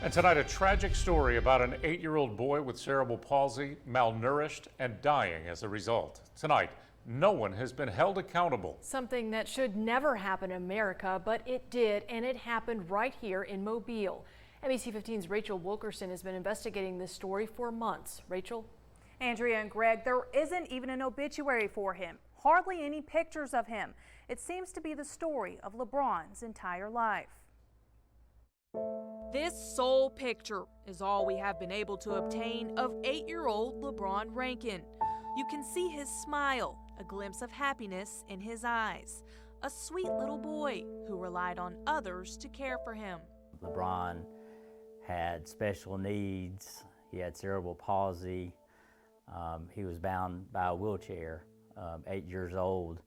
And tonight, a tragic story about an 8-year-old boy with cerebral palsy, malnourished and dying as a result. Tonight, no one has been held accountable. Something that should never happen in America, but it did, and it happened right here in Mobile. NBC 15's Rachel Wilkerson has been investigating this story for months. Rachel? Andrea and Greg, there isn't even an obituary for him. Hardly any pictures of him. It seems to be the story of Lebrawn's entire life. This sole picture is all we have been able to obtain of 8-year-old Lebrawn Rankin. You can see his smile, a glimpse of happiness in his eyes. A sweet little boy who relied on others to care for him. Lebrawn had special needs. He had cerebral palsy. He was bound by a wheelchair, 8 years old.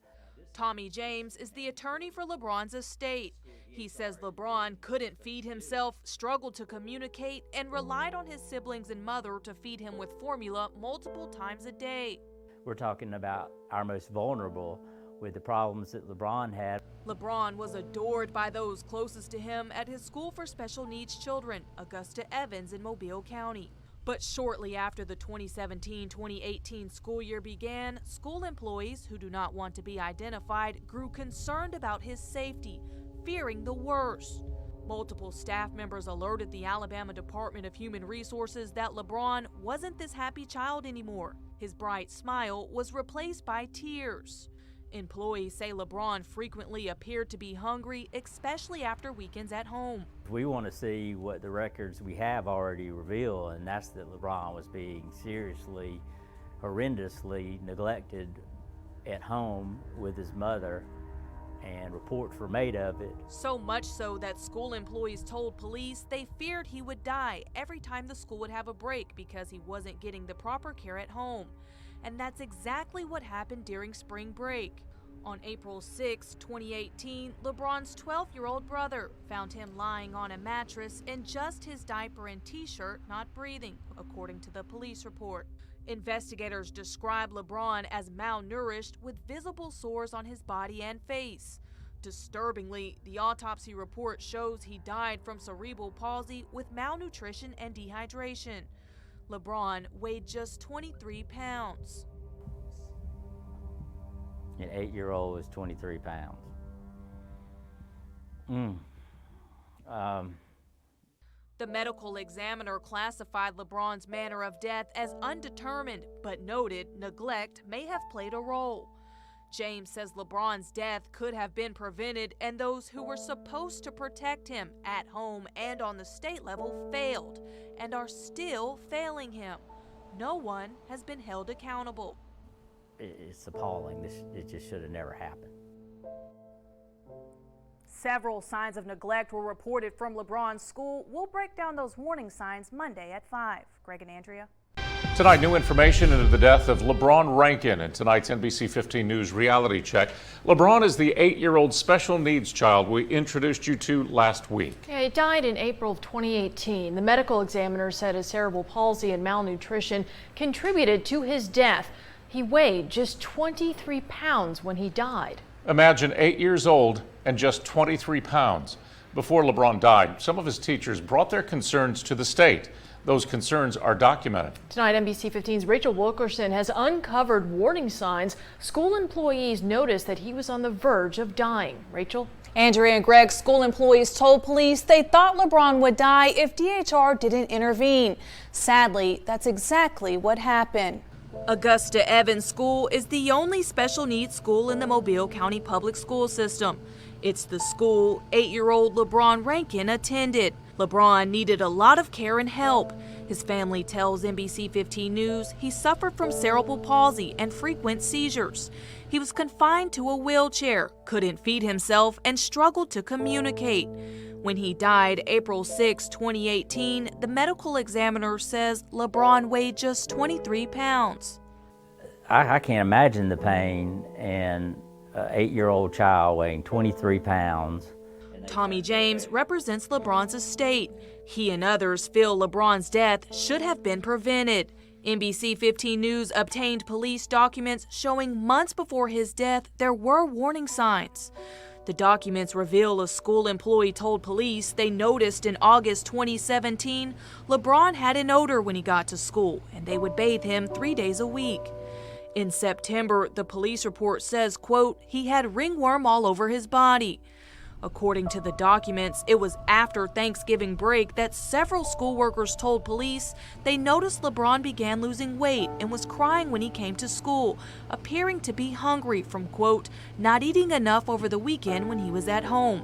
Tommy James is the attorney for Lebrawn's estate. He says Lebrawn couldn't feed himself, struggled to communicate, and relied on his siblings and mother to feed him with formula multiple times a day. We're talking about our most vulnerable with the problems that Lebrawn had. Lebrawn was adored by those closest to him at his school for special needs children, Augusta Evans in Mobile County. But shortly after the 2017-2018 school year began, school employees who do not want to be identified grew concerned about his safety, fearing the worst. Multiple staff members alerted the Alabama Department of Human Resources that Lebrawn wasn't this happy child anymore. His bright smile was replaced by tears. Employees say Lebrawn frequently appeared to be hungry, especially after weekends at home. We want to see what the records we have already reveal, and that's that Lebrawn was being seriously, horrendously neglected at home with his mother, and reports were made of it. So much so that school employees told police they feared he would die every time the school would have a break because he wasn't getting the proper care at home. And that's exactly what happened during spring break. On April 6, 2018, Lebrawn's 12-year-old brother found him lying on a mattress in just his diaper and t-shirt, not breathing, according to the police report. Investigators describe Lebrawn as malnourished with visible sores on his body and face. Disturbingly, the autopsy report shows he died from cerebral palsy with malnutrition and dehydration. Lebrawn weighed just 23 pounds. An 8-year-old is 23 pounds. The medical examiner classified Lebrawn's manner of death as undetermined, but noted neglect may have played a role. James says Lebrawn's death could have been prevented, and those who were supposed to protect him at home and on the state level failed and are still failing him. No one has been held accountable. It's appalling. It just should have never happened. Several signs of neglect were reported from Lebrawn's school. We'll break down those warning signs Monday at 5. Greg and Andrea. Tonight, new information into the death of Lebrawn Rankin in tonight's NBC 15 News Reality Check. Lebrawn is the 8-year-old special needs child we introduced you to last week. Yeah, he died in April of 2018. The medical examiner said his cerebral palsy and malnutrition contributed to his death. He weighed just 23 pounds when he died. Imagine 8 years old and just 23 pounds. Before Lebrawn died, some of his teachers brought their concerns to the state. Those concerns are documented. Tonight, NBC 15's Rachel Wilkerson has uncovered warning signs. School employees noticed that he was on the verge of dying. Rachel? Andrea and Greg, school employees told police they thought Lebrawn would die if DHR didn't intervene. Sadly, that's exactly what happened. Augusta Evans School is the only special needs school in the Mobile County Public School System. It's the school 8-year-old Lebrawn Rankin attended. Lebrawn needed a lot of care and help. His family tells NBC 15 News he suffered from cerebral palsy and frequent seizures. He was confined to a wheelchair, couldn't feed himself, and struggled to communicate. When he died April 6, 2018, the medical examiner says Lebrawn weighed just 23 pounds. I can't imagine the pain in an 8-year-old child weighing 23 pounds. Tommy James represents Lebrawn's estate. He and others feel Lebrawn's death should have been prevented. NBC 15 News obtained police documents showing months before his death there were warning signs. The documents reveal a school employee told police they noticed in August 2017 Lebrawn had an odor when he got to school, and they would bathe him 3 days a week. In September, the police report says, quote, he had ringworm all over his body. According to the documents, it was after Thanksgiving break that several school workers told police they noticed Lebrawn began losing weight and was crying when he came to school, appearing to be hungry from, quote, not eating enough over the weekend when he was at home.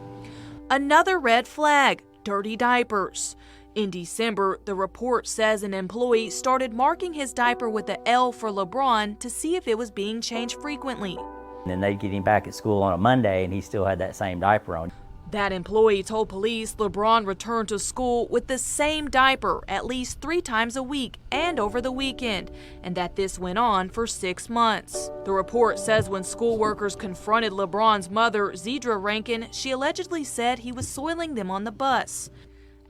Another red flag, dirty diapers. In December, the report says an employee started marking his diaper with the L for Lebrawn to see if it was being changed frequently. And then they'd get him back at school on a Monday and he still had that same diaper on. That employee told police Lebrawn returned to school with the same diaper at least 3 times a week and over the weekend, and that this went on for 6 months. The report says when school workers confronted Lebrawn's mother, Zedra Rankin, she allegedly said he was soiling them on the bus.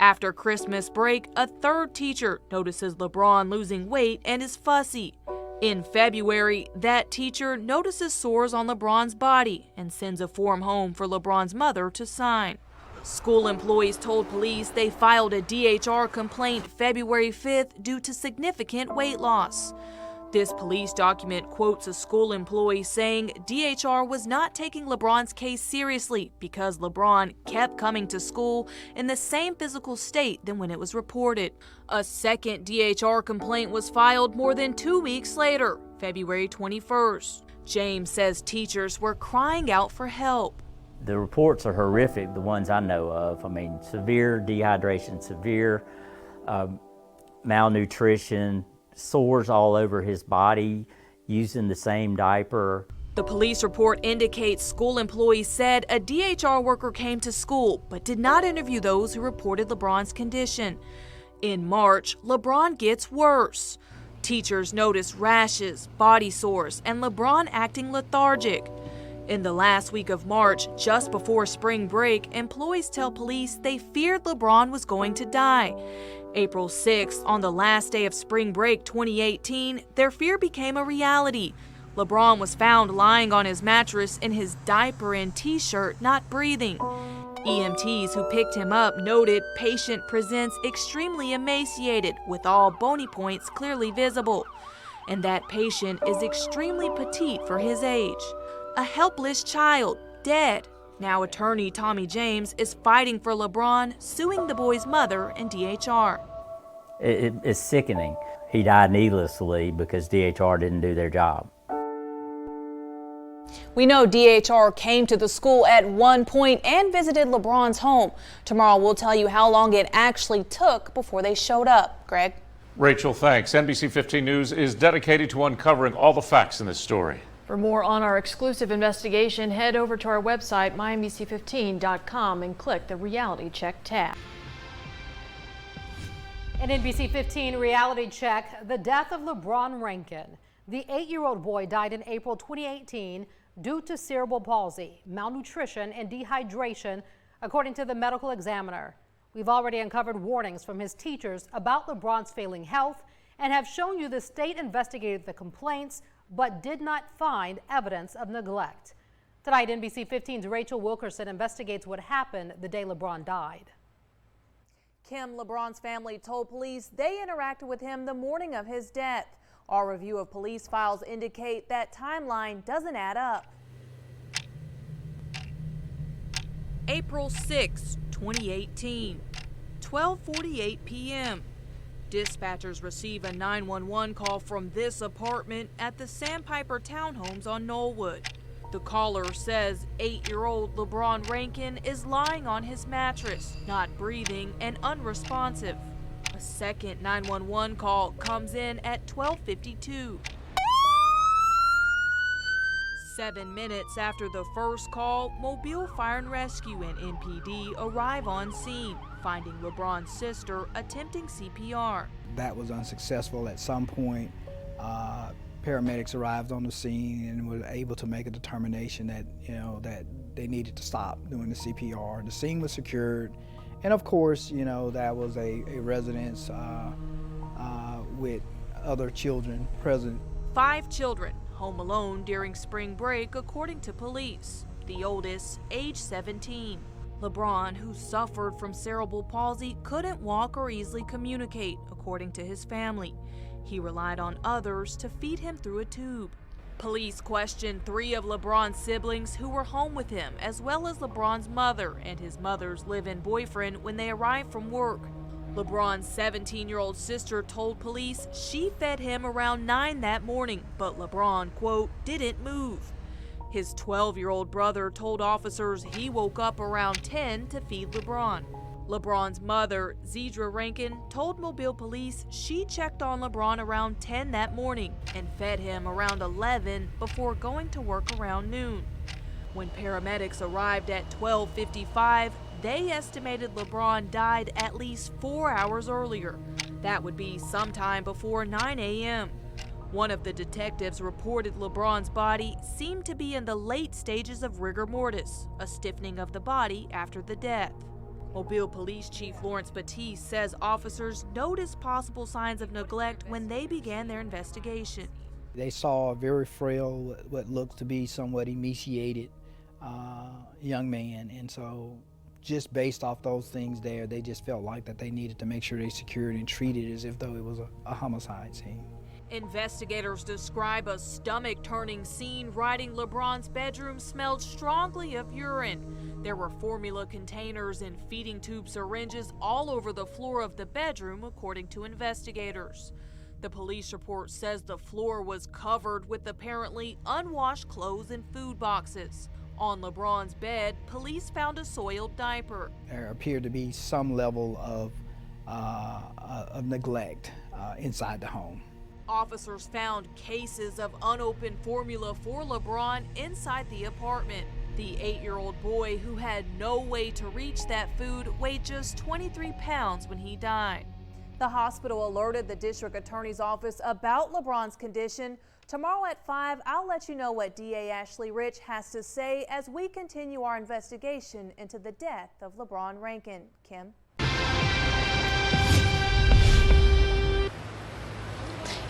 After Christmas break, a third teacher notices Lebrawn losing weight and is fussy. In February, that teacher notices sores on Lebrawn's body and sends a form home for Lebrawn's mother to sign. School employees told police they filed a DHR complaint February 5th due to significant weight loss. This police document quotes a school employee saying DHR was not taking Lebrawn's case seriously because Lebrawn kept coming to school in the same physical state than when it was reported. A second DHR complaint was filed more than 2 weeks later, February 21st. James says teachers were crying out for help. The reports are horrific, the ones I know of. I mean, severe dehydration, severe malnutrition, sores all over his body, using the same diaper. The police report indicates school employees said a DHR worker came to school but did not interview those who reported Lebrawn's condition. In March, Lebrawn gets worse. Teachers notice rashes, body sores, and Lebrawn acting lethargic. In the last week of March, just before spring break, employees tell police they feared Lebrawn was going to die. April 6th, on the last day of spring break 2018, their fear became a reality. Lebrawn was found lying on his mattress in his diaper and t-shirt, not breathing. EMTs who picked him up noted patient presents extremely emaciated with all bony points clearly visible. And that patient is extremely petite for his age. A helpless child, dead. Now attorney Tommy James is fighting for Lebrawn, suing the boy's mother and DHR. It's sickening. He died needlessly because DHR didn't do their job. We know DHR came to the school at one point and visited Lebrawn's home. Tomorrow we'll tell you how long it actually took before they showed up. Greg? Rachel, thanks. NBC 15 News is dedicated to uncovering all the facts in this story. For more on our exclusive investigation, head over to our website, mynbc15.com, and click the Reality Check tab. An NBC 15 Reality Check, the death of Lebrawn Rankin. The 8-year-old boy died in April 2018 due to cerebral palsy, malnutrition, and dehydration, according to the medical examiner. We've already uncovered warnings from his teachers about Lebrawn's failing health and have shown you the state investigated the complaints but did not find evidence of neglect. Tonight, NBC 15's Rachel Wilkerson investigates what happened the day Lebrawn died. Kim, Lebrawn's family told police they interacted with him the morning of his death. Our review of police files indicate that timeline doesn't add up. April 6, 2018, 12:48 p.m. Dispatchers receive a 911 call from this apartment at the Sandpiper Townhomes on Knollwood. The caller says 8-year-old Lebrawn Rankin is lying on his mattress, not breathing and unresponsive. A second 911 call comes in at 12:52. 7 minutes after the first call, Mobile Fire and Rescue and MPD arrive on scene, finding Lebrawn's sister attempting CPR. That was unsuccessful. At some point, paramedics arrived on the scene and were able to make a determination that, that they needed to stop doing the CPR. The scene was secured, and of course, that was a residence with other children present. 5 children home alone during spring break, according to police. the oldest, age 17. Lebrawn, who suffered from cerebral palsy, couldn't walk or easily communicate, according to his family. He relied on others to feed him through a tube. Police questioned 3 of Lebrawn's siblings who were home with him, as well as Lebrawn's mother and his mother's live-in boyfriend when they arrived from work. Lebrawn's 17-year-old sister told police she fed him around 9 that morning, but Lebrawn, quote, didn't move. His 12-year-old brother told officers he woke up around 10 to feed Lebrawn. Lebrawn's mother, Rankin, told Mobile police she checked on Lebrawn around 10 that morning and fed him around 11 before going to work around noon. When paramedics arrived at 12:55, they estimated Lebrawn died at least 4 hours earlier. That would be sometime before 9 a.m. One of the detectives reported Lebrawn's body seemed to be in the late stages of rigor mortis, a stiffening of the body after the death. Mobile Police Chief Lawrence Batiste says officers noticed possible signs of neglect when they began their investigation. They saw a very frail, what looked to be somewhat emaciated young man, and so just based off those things there, they just felt like that they needed to make sure they secured and treated as if though it was a homicide scene. Investigators describe a stomach-turning scene. Writing Lebrawn's bedroom smelled strongly of urine. There were formula containers and feeding tube syringes all over the floor of the bedroom, according to investigators. The police report says the floor was covered with apparently unwashed clothes and food boxes. On Lebrawn's bed, police found a soiled diaper. There appeared to be some level of neglect inside the home. Officers found cases of unopened formula for Lebrawn inside the apartment. The 8-year-old boy, who had no way to reach that food, weighed just 23 pounds when he died. The hospital alerted the district attorney's office about Lebrawn's condition. Tomorrow at 5, I'll let you know what DA Ashley Rich has to say as we continue our investigation into the death of Lebrawn Rankin. Kim?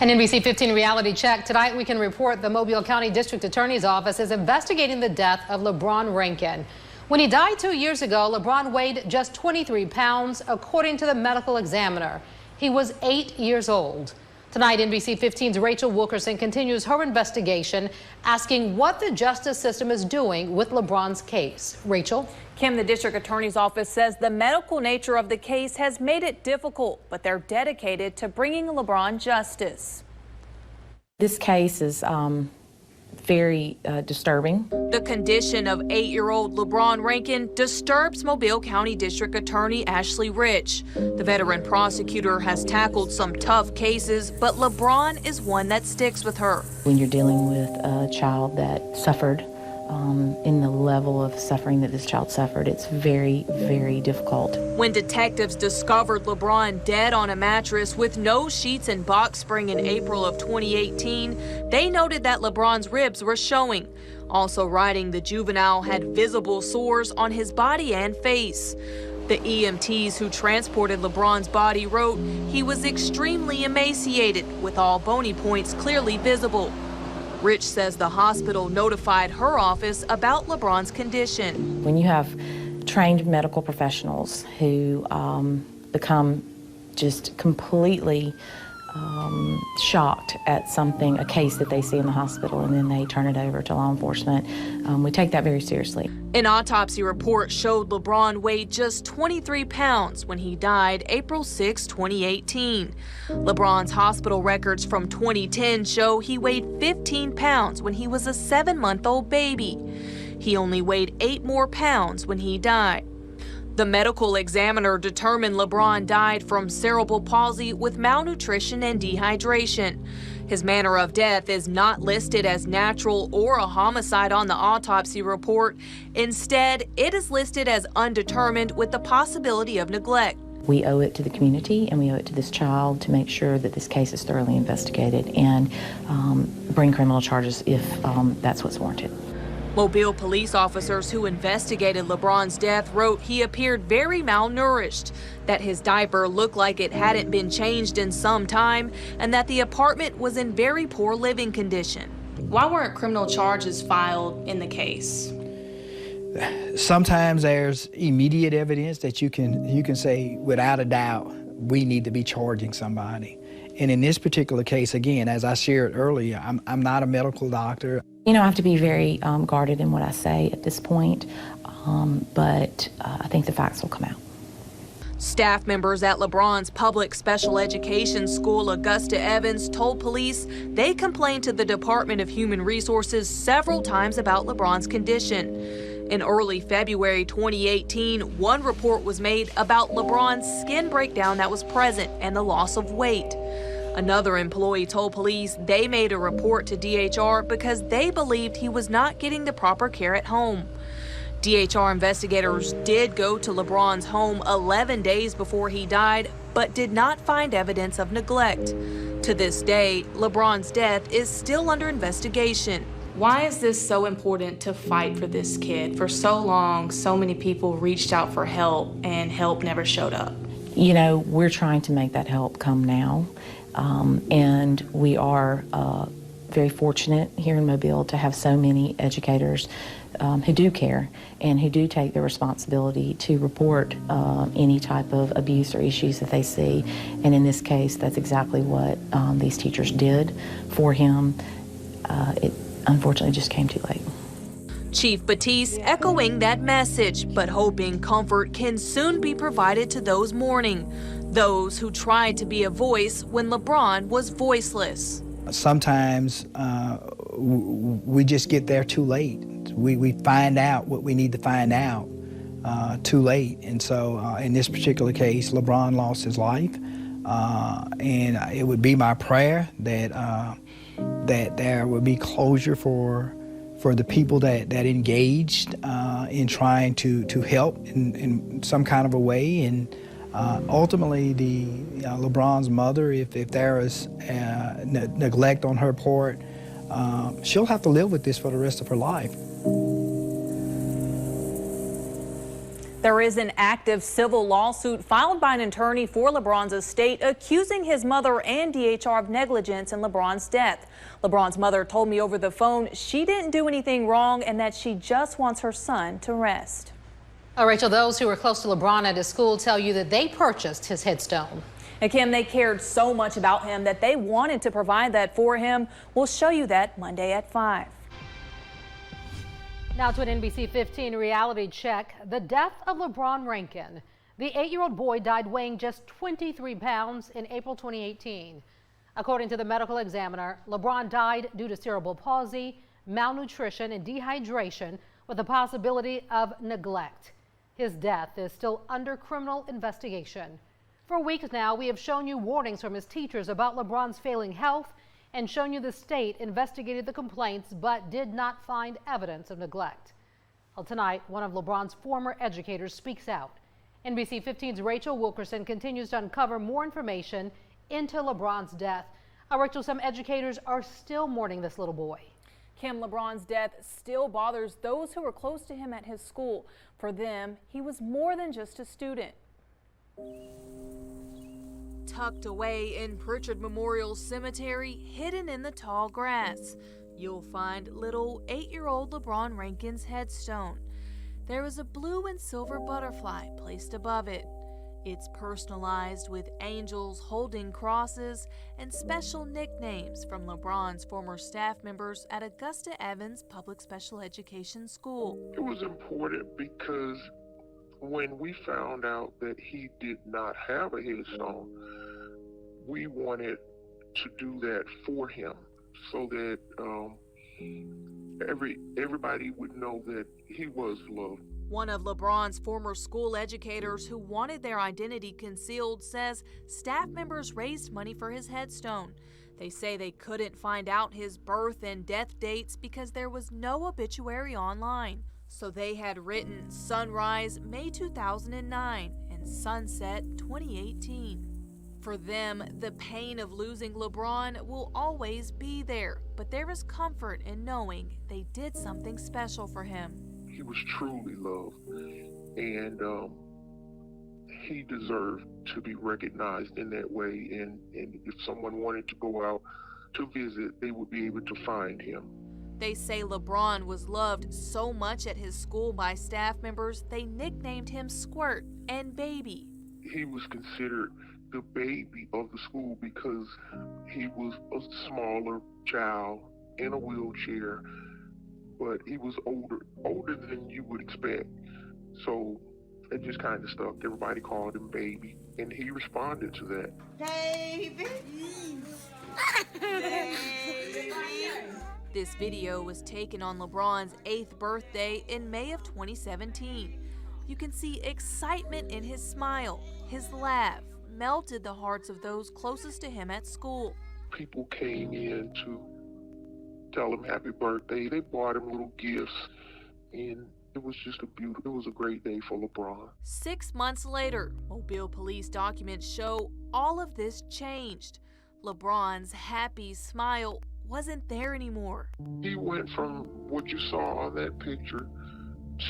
An NBC 15 reality check. Tonight we can report the Mobile County District Attorney's Office is investigating the death of Lebrawn Rankin. When he died 2 years ago, Lebrawn weighed just 23 pounds, according to the medical examiner. He was 8 years old. Tonight, NBC 15's Rachel Wilkerson continues her investigation, asking what the justice system is doing with Lebrawn's case. Rachel? Kim, the district attorney's office says the medical nature of the case has made it difficult, but they're dedicated to bringing Lebrawn justice. This case is very disturbing. The condition of 8-year-old Lebrawn Rankin disturbs Mobile County District Attorney Ashley Rich. The veteran prosecutor has tackled some tough cases, but Lebrawn is one that sticks with her. When you're dealing with a child that suffered in the level of suffering that this child suffered, it's very, very difficult. When detectives discovered Lebrawn dead on a mattress with no sheets and box spring in April of 2018, they noted that Lebrawn's ribs were showing. Also writing, the juvenile had visible sores on his body and face. The EMTs who transported Lebrawn's body wrote he was extremely emaciated, with all bony points clearly visible. Rich says the hospital notified her office about Lebrawn's condition. When you have trained medical professionals who become just completely shocked at a case that they see in the hospital, and then they turn it over to law enforcement, we take that very seriously. An autopsy report showed Lebrawn weighed just 23 pounds when he died April 6, 2018. Lebrawn's hospital records from 2010 show he weighed 15 pounds when he was a 7-month-old baby. He only weighed 8 more pounds when he died. The medical examiner determined Lebrawn died from cerebral palsy with malnutrition and dehydration. His manner of death is not listed as natural or a homicide on the autopsy report. Instead, it is listed as undetermined with the possibility of neglect. We owe it to the community and we owe it to this child to make sure that this case is thoroughly investigated and bring criminal charges if that's what's warranted. Mobile police officers who investigated Lebrawn's death wrote he appeared very malnourished, that his diaper looked like it hadn't been changed in some time, and that the apartment was in very poor living condition. Why weren't criminal charges filed in the case? sometimes there's immediate evidence that you can say without a doubt we need to be charging somebody. And in this particular case, again, as I shared earlier, I'm not a medical doctor. You know, I have to be very guarded in what I say at this point, but I think the facts will come out. Staff members at Lebrawn's public special education school, Augusta Evans, told police they complained to the Department of Human Resources several times about Lebrawn's condition. In early February 2018, one report was made about Lebrawn's skin breakdown that was present and the loss of weight. Another employee told police they made a report to DHR because they believed he was not getting the proper care at home. DHR investigators did go to Lebrawn's home 11 days before he died, but did not find evidence of neglect. To this day, Lebrawn's death is still under investigation. Why is this so important to fight for this kid? For so long, so many people reached out for help and help never showed up. You know, we're trying to make that help come now, and we are very fortunate here in Mobile to have so many educators who do care and who do take the responsibility to report any type of abuse or issues that they see. And in this case, that's exactly what these teachers did for him. It unfortunately just came too late. Chief Batiste echoing that message, but hoping comfort can soon be provided to those mourning, those who tried to be a voice when Lebrawn was voiceless. Sometimes we just get there too late. We find out what we need to find out too late. And so in this particular case, Lebrawn lost his life. And it would be my prayer that that there would be closure for the people that engaged in trying to help in some kind of a way. And ultimately, the Lebrawn's mother, if there is neglect on her part, she'll have to live with this for the rest of her life. There is an active civil lawsuit filed by an attorney for Lebrawn's estate accusing his mother and DHR of negligence in Lebrawn's death. Lebrawn's mother told me over the phone she didn't do anything wrong and that she just wants her son to rest. Rachel, those who were close to Lebrawn at his school tell you that they purchased his headstone. And Kim, they cared so much about him that they wanted to provide that for him. We'll show you that Monday at 5. Now to an NBC 15 reality check. The death of Lebrawn Rankin. The 8-year-old boy died weighing just 23 pounds in April 2018. According to the medical examiner, Lebrawn died due to cerebral palsy, malnutrition, and dehydration with the possibility of neglect. His death is still under criminal investigation. For weeks now, we have shown you warnings from his teachers about Lebrawn's failing health and shown you the state investigated the complaints but did not find evidence of neglect. Well, tonight, one of Lebrawn's former educators speaks out. NBC 15's Rachel Wilkerson continues to uncover more information into Lebrawn's death. Rachel, some educators are still mourning this little boy. Kim, Lebrawn's death still bothers those who were close to him at his school. For them, he was more than just a student. Tucked away in Pritchard Memorial Cemetery, hidden in the tall grass, you'll find little 8-year-old Lebrawn Rankin's headstone. There is a blue and silver butterfly placed above it. It's personalized with angels holding crosses and special nicknames from Lebrawn's former staff members at Augusta Evans Public Special Education School. It was important because when we found out that he did not have a headstone, we wanted to do that for him so that everybody would know that he was loved. One of Lebrawn's former school educators who wanted their identity concealed says staff members raised money for his headstone. They say they couldn't find out his birth and death dates because there was no obituary online. So they had written Sunrise, May 2009 and Sunset 2018. For them, the pain of losing Lebrawn will always be there, but there is comfort in knowing they did something special for him. He was truly loved, and he deserved to be recognized in that way. And if someone wanted to go out to visit, they would be able to find him. They say Lebrawn was loved so much at his school by staff members, they nicknamed him Squirt and Baby. He was considered the baby of the school because he was a smaller child in a wheelchair, but he was older than you would expect. So it just kind of stuck. Everybody called him Baby, and he responded to that. Baby. This video was taken on Lebrawn's 8th birthday in May of 2017. You can see excitement in his smile. His laugh melted the hearts of those closest to him at school. People came in to tell him happy birthday. They bought him little gifts, and it was just it was a great day for Lebrawn. 6 months later, Mobile police documents show all of this changed. Lebrawn's happy smile wasn't there anymore. He went from what you saw on that picture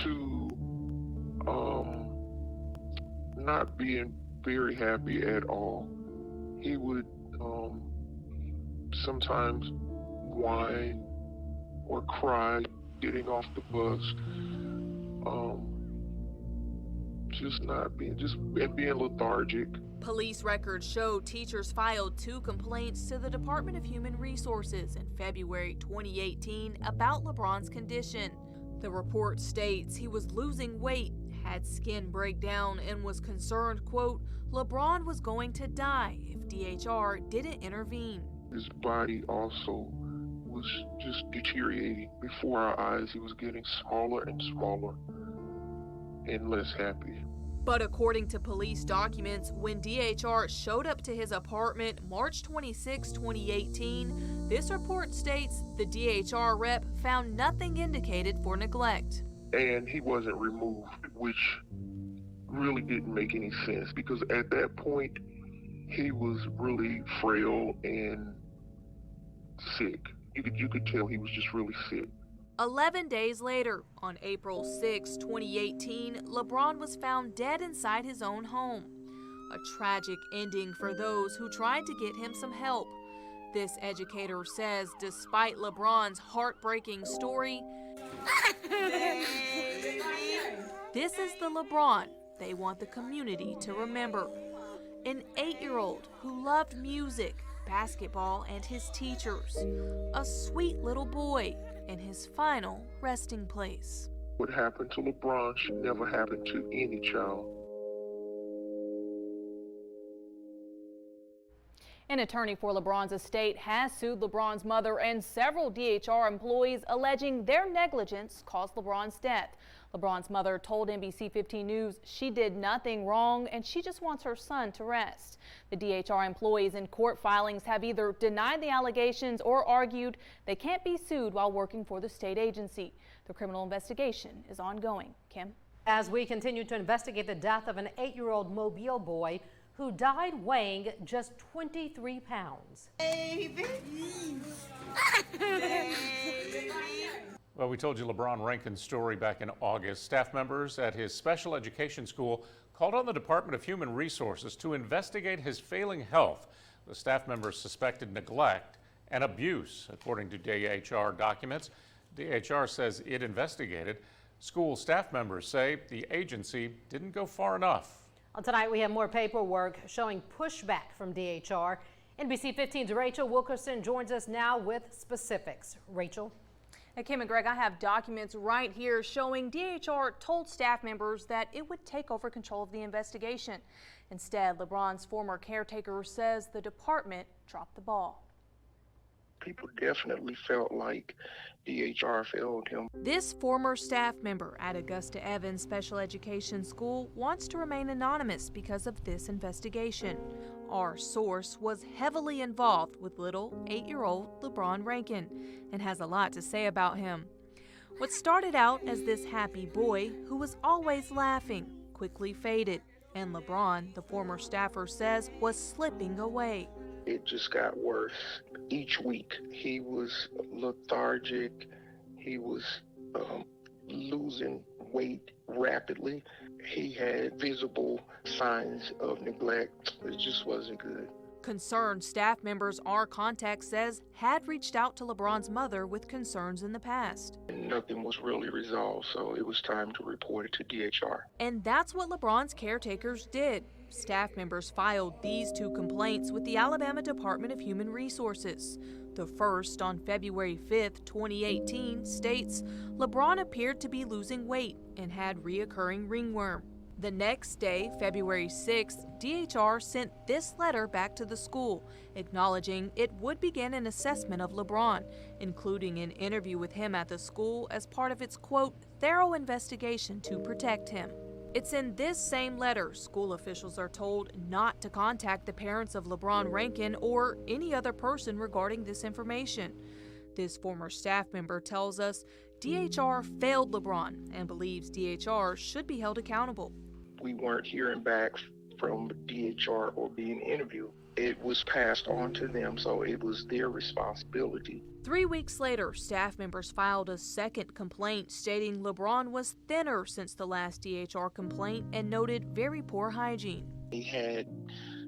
to not being very happy at all. He would sometimes whine or cry getting off the bus. Being lethargic. Police records show teachers filed 2 complaints to the Department of Human Resources in February 2018 about Lebrawn's condition. The report states he was losing weight, had skin breakdown, and was concerned, quote, Lebrawn was going to die if DHR didn't intervene. His body also was just deteriorating before our eyes. He was getting smaller and smaller and less happy. But according to police documents, when DHR showed up to his apartment March 26, 2018, this report states the DHR rep found nothing indicated for neglect. And he wasn't removed, which really didn't make any sense because at that point, he was really frail and sick. You could tell he was just really sick. 11 days later, on April 6, 2018, Lebrawn was found dead inside his own home. A tragic ending for those who tried to get him some help. This educator says despite Lebrawn's heartbreaking story, this is the Lebrawn they want the community to remember. An 8-year-old who loved music, basketball, and his teachers. A sweet little boy in his final resting place. What happened to Lebrawn should never happen to any child. An attorney for Lebrawn's estate has sued Lebrawn's mother and several DHR employees alleging their negligence caused Lebrawn's death. Lebrawn's mother told NBC 15 News she did nothing wrong and she just wants her son to rest. The DHR employees in court filings have either denied the allegations or argued they can't be sued while working for the state agency. The criminal investigation is ongoing. Kim? As we continue to investigate the death of an 8-year-old Mobile boy who died weighing just 23 pounds. Well, we told you Lebrawn Rankin's story back in August. Staff members at his special education school called on the Department of Human Resources to investigate his failing health. The staff members suspected neglect and abuse, according to DHR documents. DHR says it investigated. School staff members say the agency didn't go far enough. Well, tonight we have more paperwork showing pushback from DHR. NBC 15's Rachel Wilkerson joins us now with specifics. Rachel? Kim and Greg, I have documents right here showing DHR told staff members that it would take over control of the investigation. Instead, Lebrawn's former caretaker says the department dropped the ball. People definitely felt like DHR failed him. This former staff member at Augusta Evans Special Education School wants to remain anonymous because of this investigation. Our source was heavily involved with little 8-year-old Lebrawn Rankin and has a lot to say about him. What started out as this happy boy who was always laughing quickly faded, and Lebrawn, the former staffer says, was slipping away. It just got worse. Each week he was lethargic, he was losing weight rapidly. He had visible signs of neglect. It just wasn't good. Concerned staff members our contact says had reached out to LeBron's mother with concerns in the past. Nothing was really resolved, so it was time to report it to DHR. And that's what LeBron's caretakers did. Staff members filed these 2 complaints with the Alabama Department of Human Resources. The first, on February 5th, 2018, states LeBron appeared to be losing weight and had reoccurring ringworm. The next day, February 6th, DHR sent this letter back to the school, acknowledging it would begin an assessment of LeBron, including an interview with him at the school as part of its, quote, thorough investigation to protect him. It's in this same letter school officials are told not to contact the parents of Lebrawn Rankin or any other person regarding this information. This former staff member tells us DHR failed LeBron and believes DHR should be held accountable. We weren't hearing back from DHR or being interviewed. It was passed on to them, so it was their responsibility. 3 weeks later, staff members filed a second complaint stating LeBron was thinner since the last DHR complaint and noted very poor hygiene. He had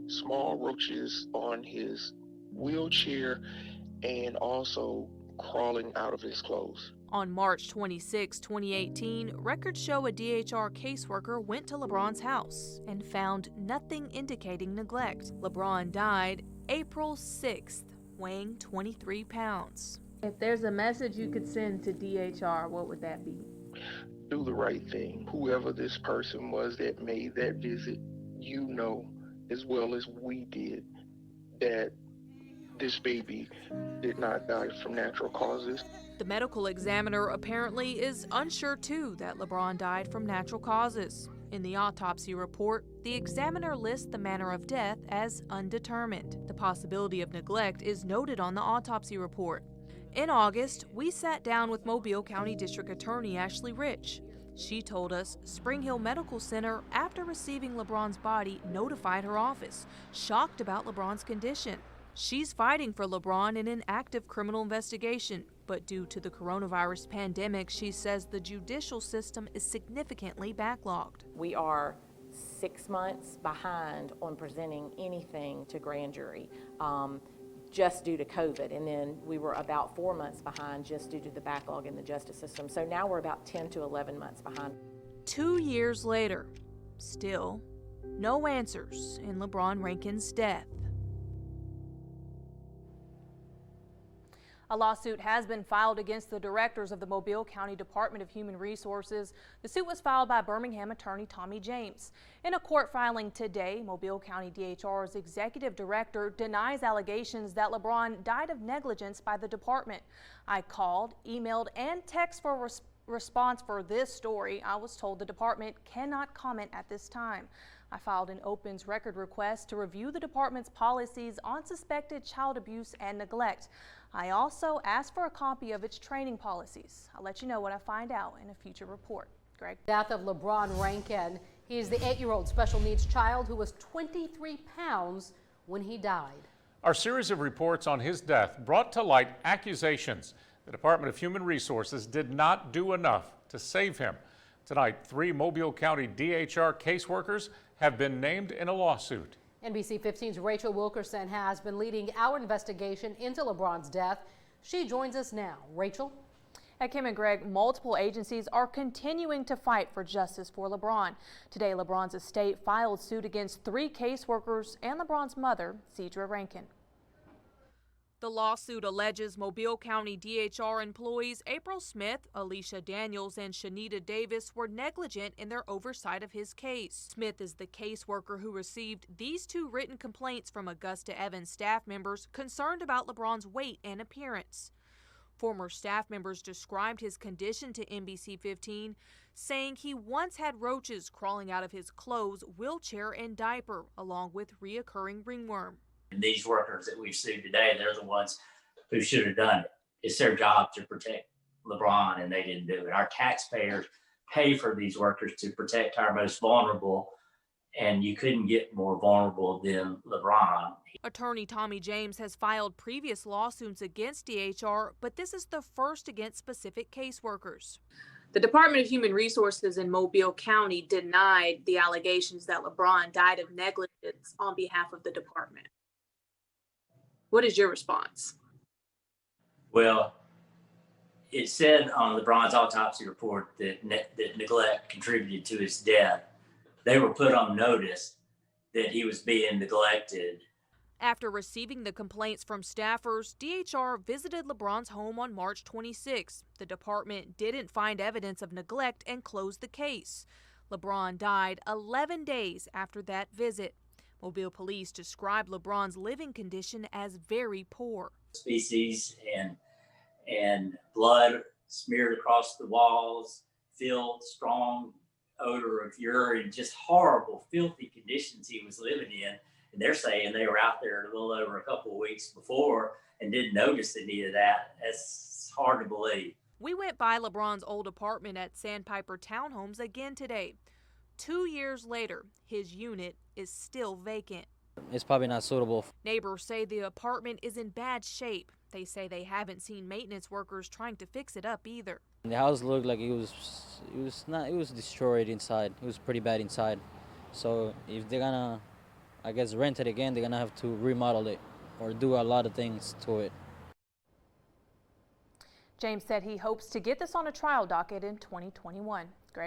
small roaches on his wheelchair and also crawling out of his clothes. On March 26, 2018, records show a DHR caseworker went to LeBron's house and found nothing indicating neglect. LeBron died April 6th, weighing 23 pounds. If there's a message you could send to DHR, what would that be? Do the right thing. Whoever this person was that made that visit, you know as well as we did that this baby did not die from natural causes. The medical examiner apparently is unsure too that LeBron died from natural causes. In the autopsy report, the examiner lists the manner of death as undetermined. The possibility of neglect is noted on the autopsy report. In August, we sat down with Mobile County District Attorney Ashley Rich. She told us Spring Hill Medical Center, after receiving LeBron's body, notified her office, shocked about LeBron's condition. She's fighting for LeBron in an active criminal investigation, but due to the coronavirus pandemic, she says the judicial system is significantly backlogged. We are 6 months behind on presenting anything to grand jury just due to COVID, and then we were about 4 months behind just due to the backlog in the justice system. So now we're about 10 to 11 months behind. 2 years later, still no answers in Lebrawn Rankin's death. A lawsuit has been filed against the directors of the Mobile County Department of Human Resources. The suit was filed by Birmingham attorney Tommy James. In a court filing today, Mobile County DHR's executive director denies allegations that LeBron died of negligence by the department. I called, emailed, and texted for a response for this story. I was told the department cannot comment at this time. I filed an opens record request to review the department's policies on suspected child abuse and neglect. I also asked for a copy of its training policies. I'll let you know what I find out in a future report. Greg? Death of Lebrawn Rankin. He is the 8-year-old special needs child who was 23 pounds when he died. Our series of reports on his death brought to light accusations the Department of Human Resources did not do enough to save him. Tonight, 3 Mobile County DHR caseworkers have been named in a lawsuit. NBC 15's Rachel Wilkerson has been leading our investigation into LeBron's death. She joins us now. Rachel? At Kim and Greg, multiple agencies are continuing to fight for justice for LeBron. Today, LeBron's estate filed suit against 3 caseworkers and LeBron's mother, Cedra Rankin. The lawsuit alleges Mobile County DHR employees April Smith, Alicia Daniels, and Shanita Davis were negligent in their oversight of his case. Smith is the caseworker who received these 2 written complaints from Augusta Evans staff members concerned about LeBron's weight and appearance. Former staff members described his condition to NBC 15, saying he once had roaches crawling out of his clothes, wheelchair, and diaper, along with reoccurring ringworm. These workers that we've sued today, they're the ones who should have done it. It's their job to protect LeBron, and they didn't do it. Our taxpayers pay for these workers to protect our most vulnerable, and you couldn't get more vulnerable than LeBron. Attorney Tommy James has filed previous lawsuits against DHR, but this is the first against specific caseworkers. The Department of Human Resources in Mobile County denied the allegations that LeBron died of negligence on behalf of the department. What is your response? Well, it said on LeBron's autopsy report that neglect contributed to his death. They were put on notice that he was being neglected. After receiving the complaints from staffers, DHR visited Lebrawn's home on March 26. The department didn't find evidence of neglect and closed the case. Lebrawn died 11 days after that visit. Mobile police described Lebrawn's living condition as very poor. Feces and blood smeared across the walls, filth, strong odor of urine, just horrible, filthy conditions he was living in. And they're saying they were out there a little over a couple of weeks before and didn't notice any of that. That's hard to believe. We went by Lebrawn's old apartment at Sandpiper Townhomes again today. 2 years later, his unit is still vacant. It's probably not suitable. Neighbors say the apartment is in bad shape. They say they haven't seen maintenance workers trying to fix it up either. The house looked like it was destroyed inside. It was pretty bad inside. So if they're gonna, I guess, rent it again, they're gonna have to remodel it or do a lot of things to it. James said he hopes to get this on a trial docket in 2021. Greg?